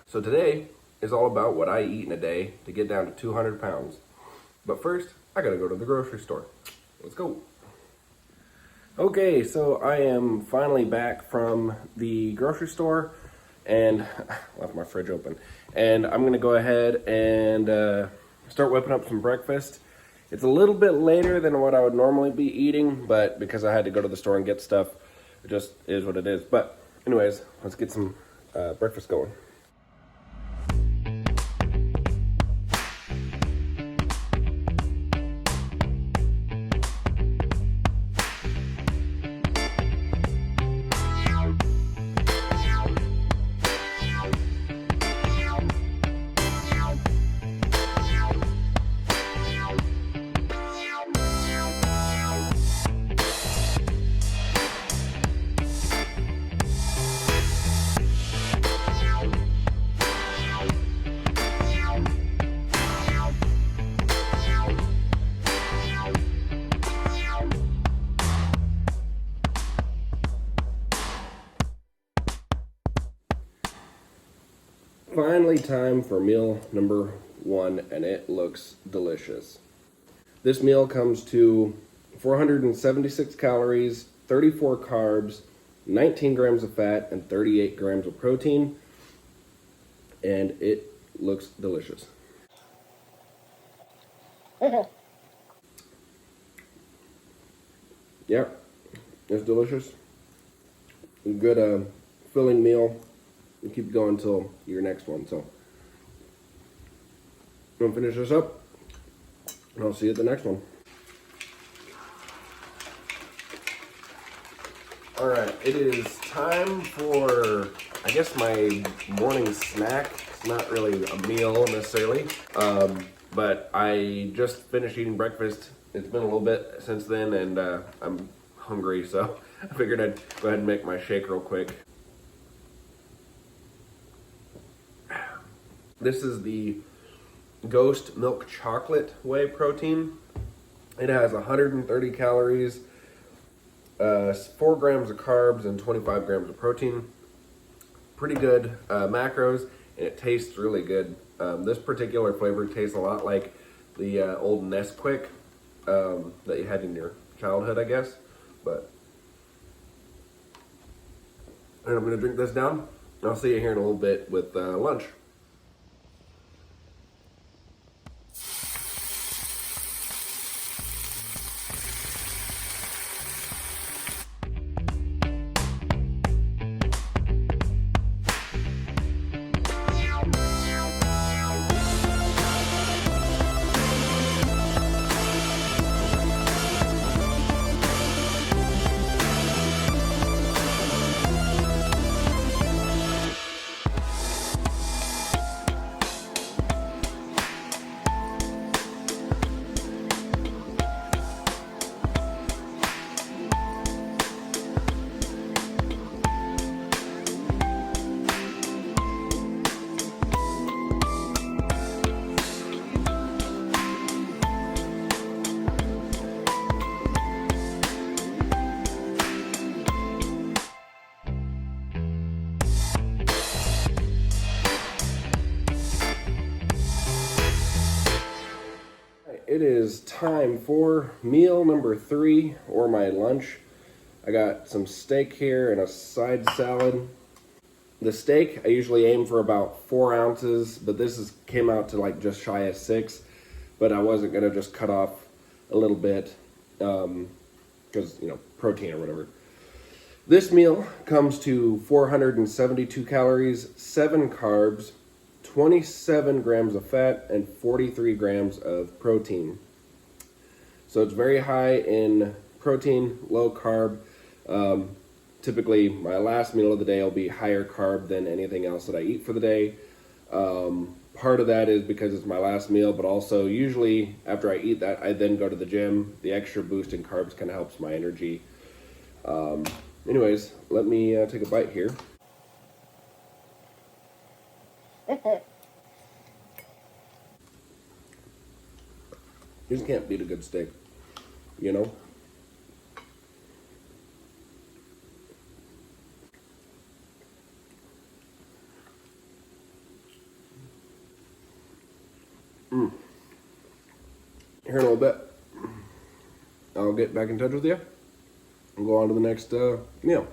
So today is all about what I eat in a day to get down to 200 pounds. But first, I gotta go to the grocery store. Let's go. Okay, so I am finally back from the grocery store and left my fridge open. And I'm gonna go ahead and start whipping up some breakfast. It's a little bit later than what I would normally be eating, but because I had to go to the store and get stuff, it just is what it is. But anyways, let's get some breakfast going. Finally, time for meal number one, and it looks delicious. This meal comes to 476 calories, 34 carbs, 19 grams of fat, and 38 grams of protein, and it looks delicious. Yeah, it's delicious. Good filling meal. And keep going until your next one. So I'm gonna finish this up, and I'll see you at the next one. All right, it is time for, I guess, my morning snack. It's not really a meal necessarily, but I just finished eating breakfast. It's been a little bit since then, and I'm hungry, so I figured I'd go ahead and make my shake real quick. This is the Ghost Milk Chocolate Whey Protein. It has 130 calories, 4 grams of carbs, and 25 grams of protein. Pretty good macros, and it tastes really good. This particular flavor tastes a lot like the old Nesquik that you had in your childhood, I guess. And I'm going to drink this down. I'll see you here in a little bit with lunch. It is time for meal number 3, or my lunch. I got some steak here and a side salad. The steak, I usually aim for about 4 ounces, but this came out to like just shy of 6. But I wasn't gonna just cut off a little bit, because, protein or whatever. This meal comes to 472 calories, 7 carbs, 27 grams of fat, and 43 grams of protein. So it's very high in protein, low carb. Typically, my last meal of the day will be higher carb than anything else that I eat for the day. Part of that is because it's my last meal, but also usually after I eat that, I then go to the gym. The extra boost in carbs kind of helps my energy. Anyways, let me take a bite here. You just can't beat a good steak, you know? Here in a little bit, I'll get back in touch with you and go on to the next meal.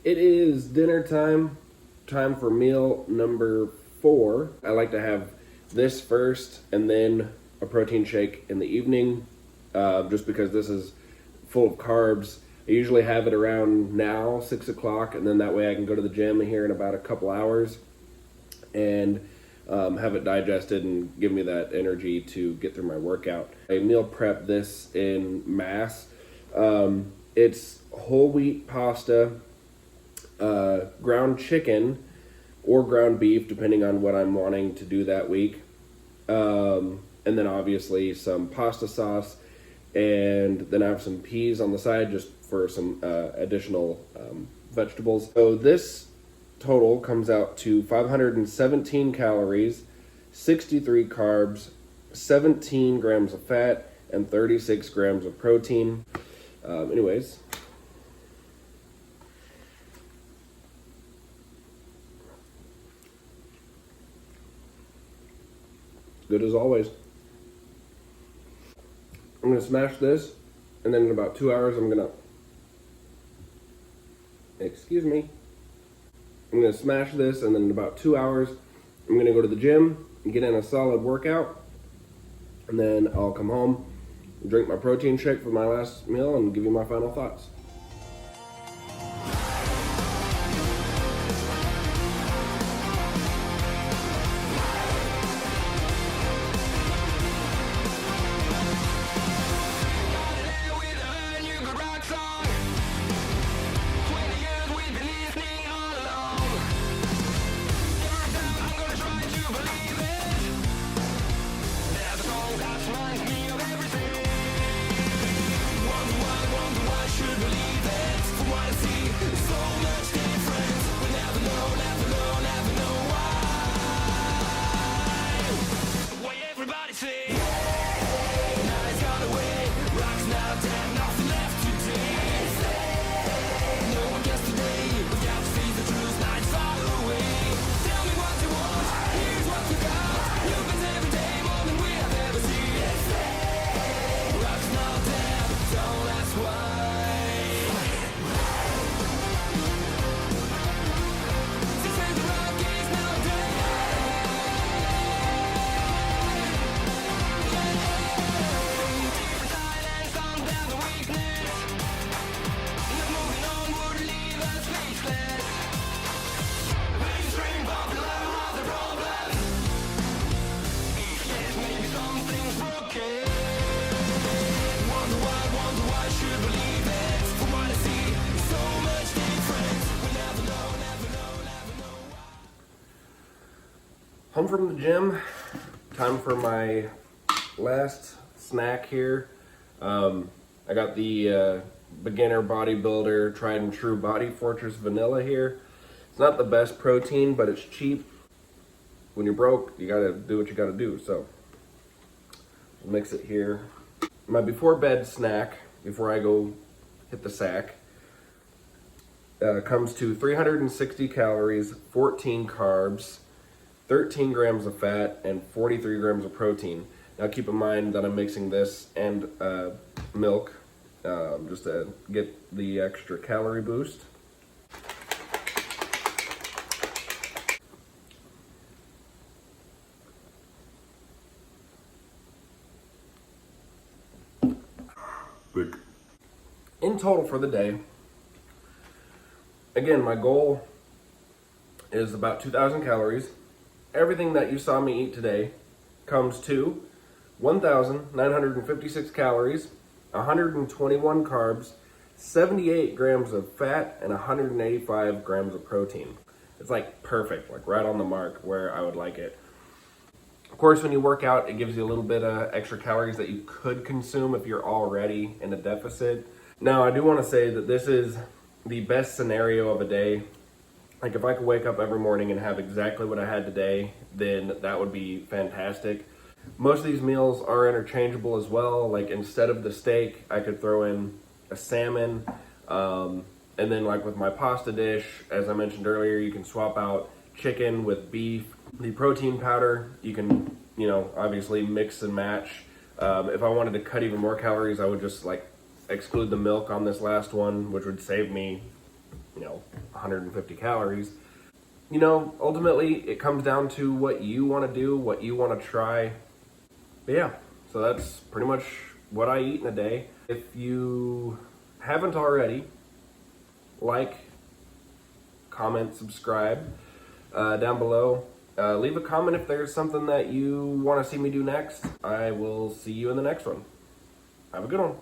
It is dinner time for meal number 4. I like to have this first and then a protein shake in the evening, just because this is full of carbs. I usually have it around now, 6 o'clock, and then that way I can go to the gym here in about a couple hours and have it digested and give me that energy to get through my workout. I meal prep this in mass. It's whole wheat pasta, ground chicken or ground beef, depending on what I'm wanting to do that week. And then obviously some pasta sauce, and then I have some peas on the side just for some additional vegetables. So this total comes out to 517 calories, 63 carbs, 17 grams of fat, and 36 grams of protein. Anyways. Good as always. I'm going to smash this, and then in about 2 hours I'm going to, I'm going to smash this, and then in about 2 hours I'm going to go to the gym and get in a solid workout, and then I'll come home, drink my protein shake for my last meal, and give you my final thoughts. Home from the gym, time for my last snack here. I got the beginner bodybuilder tried and true Body Fortress vanilla here. It's not the best protein, but it's cheap. When you're broke, you gotta do what you gotta do. So I'll mix it here. My before bed snack, before I go hit the sack, comes to 360 calories, 14 carbs, 13 grams of fat, and 43 grams of protein. Now keep in mind that I'm mixing this and milk just to get the extra calorie boost. In total for the day, again, my goal is about 2,000 calories. Everything that you saw me eat today comes to 1,956 calories, 121 carbs, 78 grams of fat, and 185 grams of protein. It's like perfect, like right on the mark where I would like it. Of course, when you work out, it gives you a little bit of extra calories that you could consume if you're already in a deficit. Now, I do want to say that this is the best scenario of a day. Like if I could wake up every morning and have exactly what I had today, then that would be fantastic. Most of these meals are interchangeable as well. Like instead of the steak, I could throw in a salmon. And then like with my pasta dish, as I mentioned earlier, you can swap out chicken with beef. The protein powder, you can, obviously mix and match. If I wanted to cut even more calories, I would just like exclude the milk on this last one, which would save me, 150 calories. Ultimately it comes down to what you want to do, what you want to try. But yeah, so that's pretty much what I eat in a day. If you haven't already, like, comment, subscribe down below. Leave a comment if there's something that you want to see me do next. I will see you in the next one. Have a good one.